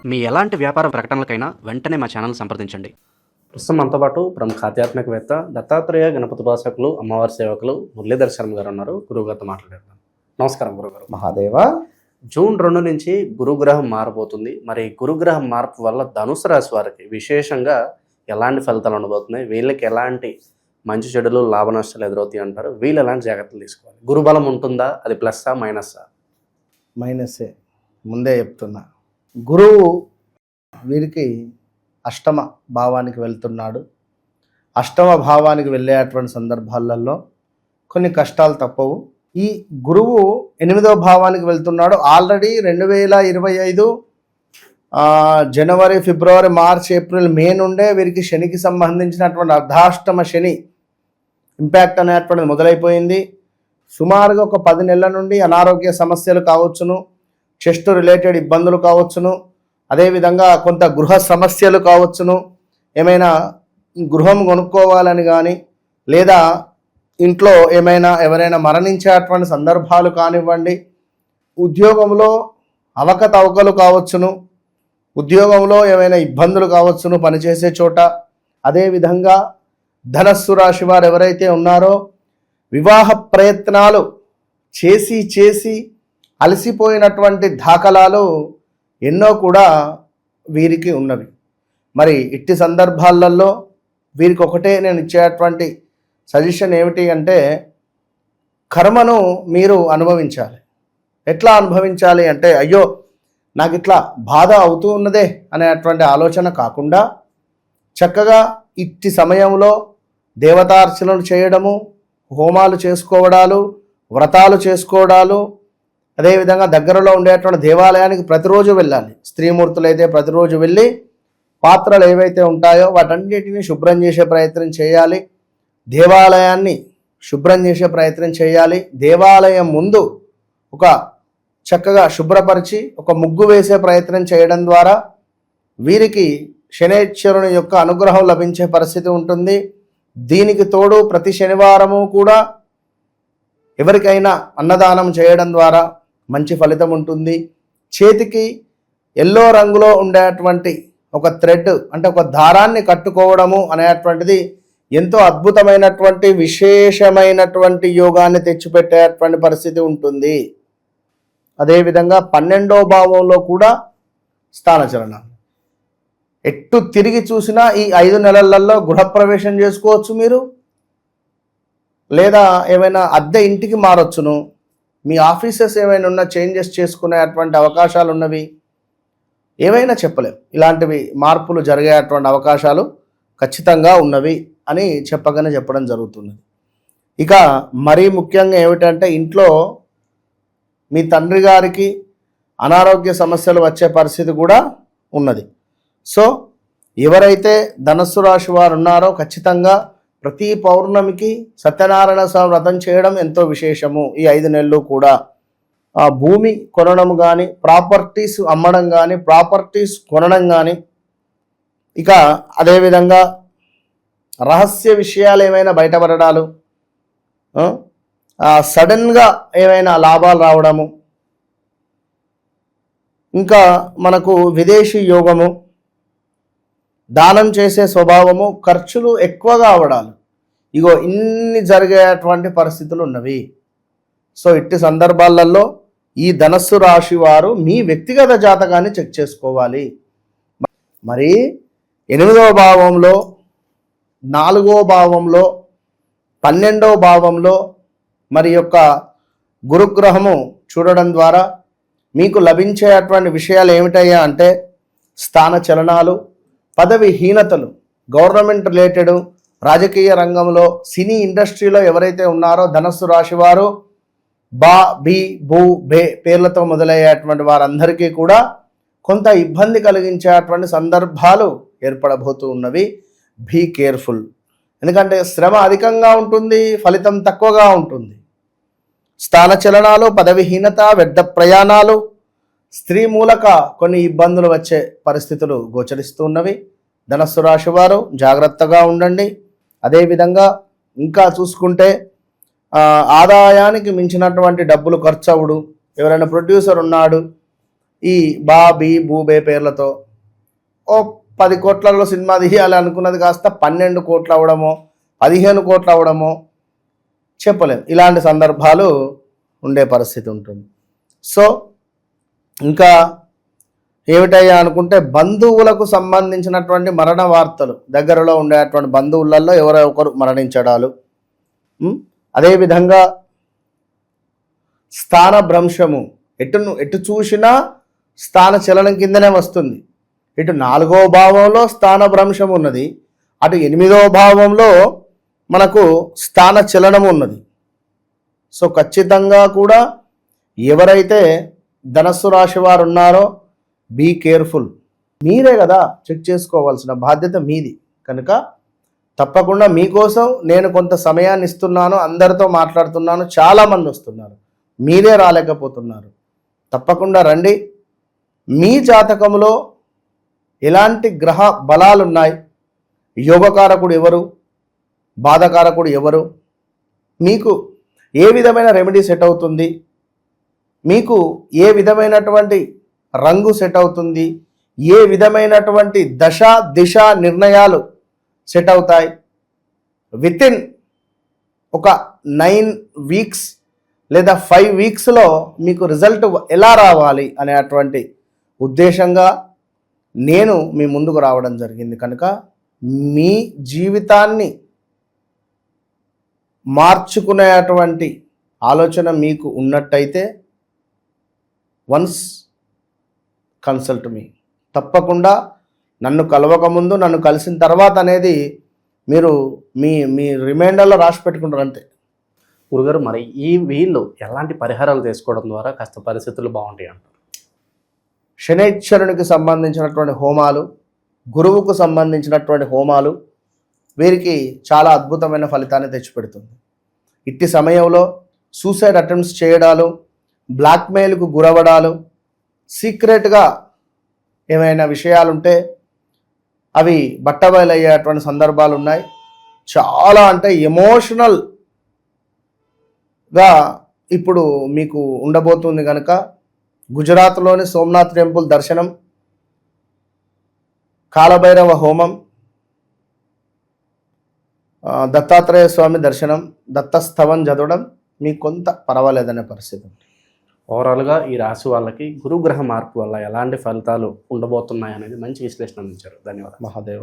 మీ ఎలాంటి వ్యాపార ప్రకటనలకైనా వెంటనే మా ఛానల్ సంప్రదించండి. ప్రస్తుతం మనతో పాటు ప్రముఖ ఆధ్యాత్మికవేత్త దత్తాత్రేయ గణపతి ఉపాసకులు అమ్మవారి సేవకులు మురళీధర్ శర్మ గారు ఉన్నారు. గురువుగారితో మాట్లాడేద్దాం. నమస్కారం గురుగారు. మహాదేవ. జూన్ 2 నుంచి గురుగ్రహం మారబోతుంది. మరి గురుగ్రహం మార్పు వల్ల ధనుసు రాశి వారికి విశేషంగా ఎలాంటి ఫలితాలు ఉండబోతున్నాయి, వీళ్ళకి ఎలాంటి మంచి చెడులు లాభ నష్టాలు ఎదురవుతాయి అంటారు, వీళ్ళు ఎలాంటి జాగ్రత్తలు తీసుకోవాలి, గురుబలం ఉంటుందా, అది ప్లస్సా మైనస్సా? మైనసే, ముందే చెప్తున్నా. గురువు వీరికి అష్టమ భావానికి వెళ్తున్నాడు. అష్టమ భావానికి వెళ్ళేటువంటి సందర్భాలలో కొన్ని కష్టాలు తప్పవు. ఈ గురువు 8వ భావానికి వెళ్తున్నాడు. ఆల్రెడీ 2025 జనవరి, ఫిబ్రవరి, మార్చ్, ఏప్రిల్, మే నుండే వీరికి శనికి సంబంధించినటువంటి అర్ధాష్టమ శని ఇంపాక్ట్ అనేటువంటిది మొదలైపోయింది. సుమారుగా ఒక 10 నెలల నుండి అనారోగ్య సమస్యలు కావచ్చును, చెస్ట్ రిలేటెడ్ ఇబ్బందులు కావచ్చును, అదేవిధంగా కొంత గృహ సమస్యలు కావచ్చును, ఏమైనా గృహం కొనుక్కోవాలని కానీ, లేదా ఇంట్లో ఎవరైనా మరణించేటువంటి సందర్భాలు కానివ్వండి, ఉద్యోగంలో అవకతవకలు కావచ్చును, ఉద్యోగంలో ఏమైనా ఇబ్బందులు కావచ్చును పనిచేసే చోట. అదేవిధంగా ధనస్సు రాశి వారు ఎవరైతే ఉన్నారో వివాహ ప్రయత్నాలు చేసి అలసిపోయినటువంటి దాఖలాలు ఎన్నో కూడా వీరికి ఉన్నవి. మరి ఇట్టి సందర్భాలలో వీరికి ఒకటే నేను ఇచ్చేటువంటి సజెషన్ ఏమిటి అంటే, కర్మను మీరు అనుభవించాలి. ఎట్లా అనుభవించాలి అంటే, అయ్యో నాకు ఇట్లా బాధ అవుతూ ఉన్నదే అనేటువంటి ఆలోచన కాకుండా, చక్కగా ఇట్టి సమయంలో దేవతార్చనలు చేయడము, హోమాలు చేసుకోవడాలు, వ్రతాలు చేసుకోవడాలు, అదేవిధంగా దగ్గరలో ఉండేటువంటి దేవాలయానికి ప్రతిరోజు వెళ్ళాలి. స్త్రీమూర్తులు అయితే ప్రతిరోజు వెళ్ళి పాత్రలు ఏవైతే ఉంటాయో వాటన్నిటిని శుభ్రం చేసే ప్రయత్నం చేయాలి. దేవాలయాన్ని శుభ్రం చేసే ప్రయత్నం చేయాలి. దేవాలయం ముందు ఒక చక్కగా శుభ్రపరిచి ఒక ముగ్గు వేసే ప్రయత్నం చేయడం ద్వారా వీరికి శనేశ్వరుని యొక్క అనుగ్రహం లభించే పరిస్థితి ఉంటుంది. దీనికి తోడు ప్రతి శనివారము కూడా ఎవరికైనా అన్నదానం చేయడం ద్వారా మంచి ఫలితం ఉంటుంది. చేతికి ఎల్లో రంగులో ఉండేటువంటి ఒక థ్రెడ్ అంటే ఒక దారాన్ని కట్టుకోవడము అనేటువంటిది ఎంతో అద్భుతమైనటువంటి విశేషమైనటువంటి యోగాన్ని తెచ్చిపెట్టేటువంటి పరిస్థితి ఉంటుంది. అదేవిధంగా 12వ భావంలో కూడా స్థానచలనం. ఎట్టు తిరిగి చూసినా ఈ 5 నెలలలో గృహప్రవేశం చేసుకోవచ్చు మీరు, లేదా ఏమైనా అద్దె ఇంటికి మారొచ్చును, మీ ఆఫీసెస్ ఏమైనా ఉన్న చేంజెస్ చేసుకునేటువంటి అవకాశాలు ఉన్నవి, ఏమైనా చెప్పలేం. ఇలాంటివి మార్పులు జరిగేటువంటి అవకాశాలు ఖచ్చితంగా ఉన్నవి అని చెప్పడం జరుగుతుంది. ఇక మరీ ముఖ్యంగా ఏమిటంటే, ఇంట్లో మీ తండ్రి గారికి అనారోగ్య సమస్యలు వచ్చే పరిస్థితి కూడా ఉన్నది. సో ఎవరైతే ధనస్సు రాశి వారు ఉన్నారో ఖచ్చితంగా ప్రతి పౌర్ణమికి సత్యనారాయణ స్వామి వ్రతం చేయడం ఎంతో విశేషము. ఈ 5 నెలలు కూడా ఆ భూమి కొనడం కానీ, ప్రాపర్టీస్ అమ్మడం కానీ, ప్రాపర్టీస్ కొనడం కానీ, ఇక అదేవిధంగా రహస్య విషయాలు ఏమైనా బయటపడడాలు, సడన్గా ఏమైనా లాభాలు రావడము, ఇంకా మనకు విదేశీ యోగము, దానం చేసే స్వభావము, ఖర్చులు ఎక్కువగా అవడాలు, ఇగో ఇన్ని జరిగేటువంటి పరిస్థితులు ఉన్నవి. సో ఇట్టి సందర్భాలలో ఈ ధనస్సు రాశి వారు మీ వ్యక్తిగత జాతకాన్ని చెక్ చేసుకోవాలి. మరి 8వ భావంలో, 4వ భావంలో, 12వ భావంలో మరి యొక్క గురుగ్రహము చూడడం ద్వారా మీకు లభించేటువంటి విషయాలు ఏమిటయ్యా అంటే, స్థాన చలనాలు, పదవిహీనతలు, గవర్నమెంట్ రిలేటెడ్, రాజకీయ రంగంలో, సినీ ఇండస్ట్రీలో ఎవరైతే ఉన్నారో ధనస్సు రాశి వారు, బా, బి, భూ, బే పేర్లతో మొదలయ్యేటువంటి వారందరికీ కూడా కొంత ఇబ్బంది కలిగించేటువంటి సందర్భాలు ఏర్పడబోతూ ఉన్నవి. Be careful. ఎందుకంటే శ్రమ అధికంగా ఉంటుంది, ఫలితం తక్కువగా ఉంటుంది. స్థాన చలనాలు, పదవిహీనత, వ్యర్థ ప్రయాణాలు, స్త్రీ మూలక కొన్ని ఇబ్బందులు వచ్చే పరిస్థితులు గోచరిస్తూ ఉన్నవి. ధనస్సు రాశి వారు జాగ్రత్తగా ఉండండి. అదేవిధంగా ఇంకా చూసుకుంటే ఆదాయానికి మించినటువంటి డబ్బులు ఖర్చు అవుడు. ఎవరైనా ప్రొడ్యూసర్ ఉన్నాడు, ఈ బాబీ బూబే పేర్లతో ఓ 10 కోట్లలో సినిమా తీయాలి అనుకున్నది కాస్త 12 కోట్లు అవ్వడమో 15 కోట్లు అవ్వడమో చెప్పలేం. ఇలాంటి సందర్భాలు ఉండే పరిస్థితి ఉంటుంది. సో ఇంకా ఏమిటయ్యా అనుకుంటే బంధువులకు సంబంధించినటువంటి మరణ వార్తలు, దగ్గరలో ఉండేటువంటి బంధువులలో ఎవరో ఒకరు మరణించడాలు, అదేవిధంగా స్థాన భ్రంశము, ఎటు చూసినా స్థాన చలనం కిందనే వస్తుంది. ఇటు 4వ భావంలో స్థాన భ్రంశం ఉన్నది, అటు 8వ భావంలో మనకు స్థాన చలనం ఉన్నది. సో ఖచ్చితంగా కూడా ఎవరైతే ధనస్సు రాశి వారు ఉన్నారో బీ కేర్ఫుల్. మీరే కదా చెక్ చేసుకోవాల్సిన బాధ్యత మీది. కనుక తప్పకుండా మీకోసం నేను కొంత సమయాన్ని ఇస్తున్నాను, అందరితో మాట్లాడుతున్నాను, చాలామంది వస్తున్నారు, మీరే రాలేకపోతున్నారు. తప్పకుండా రండి. మీ జాతకంలో ఎలాంటి గ్రహ బలాలు ఉన్నాయి, యోగకారకుడు ఎవరు, బాధకారకుడు ఎవరు, మీకు ఏ విధమైన రెమెడీ సెట్ అవుతుంది, మీకు ఏ విధమైనటువంటి రంగు సెట్ అవుతుంది, ఏ విధమైనటువంటి దశ దిశ నిర్ణయాలు సెట్ అవుతాయి, వితిన్ ఒక 9 వీక్స్ లేదా 5 వీక్స్లో మీకు రిజల్ట్ ఎలా రావాలి అనేటువంటి ఉద్దేశంగా నేను మీ ముందుకు రావడం జరిగింది. కనుక మీ జీవితాన్ని మార్చుకునేటువంటి ఆలోచన మీకు ఉన్నట్టయితే వన్స్ కన్సల్ట్ మీ. తప్పకుండా నన్ను కలవకముందు, నన్ను కలిసిన తర్వాత అనేది మీరు మీ రిమైండర్లో రాసి పెట్టుకుంటారు అంతే. గురుగారు, మరి వీళ్ళు ఎలాంటి పరిహారాలు చేసుకోవడం ద్వారా కాస్త పరిస్థితులు బాగుంటాయి అంటారు? శనైశ్వరునికి సంబంధించినటువంటి హోమాలు, గురువుకు సంబంధించినటువంటి హోమాలు వీరికి చాలా అద్భుతమైన ఫలితాన్ని తెచ్చిపెడుతుంది. ఇట్టి సమయంలో సూసైడ్ అటెంప్ట్స్ చేయడాలు, బ్లాక్మెయిల్కు గురవడాలు, సీక్రెట్గా ఏమైనా విషయాలుంటే అవి బట్టబయలయ్యేటువంటి సందర్భాలు ఉన్నాయి. చాలా అంటే ఎమోషనల్గా ఇప్పుడు మీకు ఉండబోతుంది. కనుక గుజరాత్లోని సోమనాథ్ టెంపుల్ దర్శనం, కాలభైరవ హోమం, దత్తాత్రేయ స్వామి దర్శనం, దత్తస్థవం చదవడం మీకు కొంత పర్వాలేదనే పరిస్థితి. ఓవరాల్గా ఈ రాశి వాళ్ళకి గురుగ్రహ మార్పు వల్ల ఎలాంటి ఫలితాలు ఉండబోతున్నాయి అనేది మంచి విశ్లేషణ అందించారు. ధన్యవాదాలు. మహాదేవ.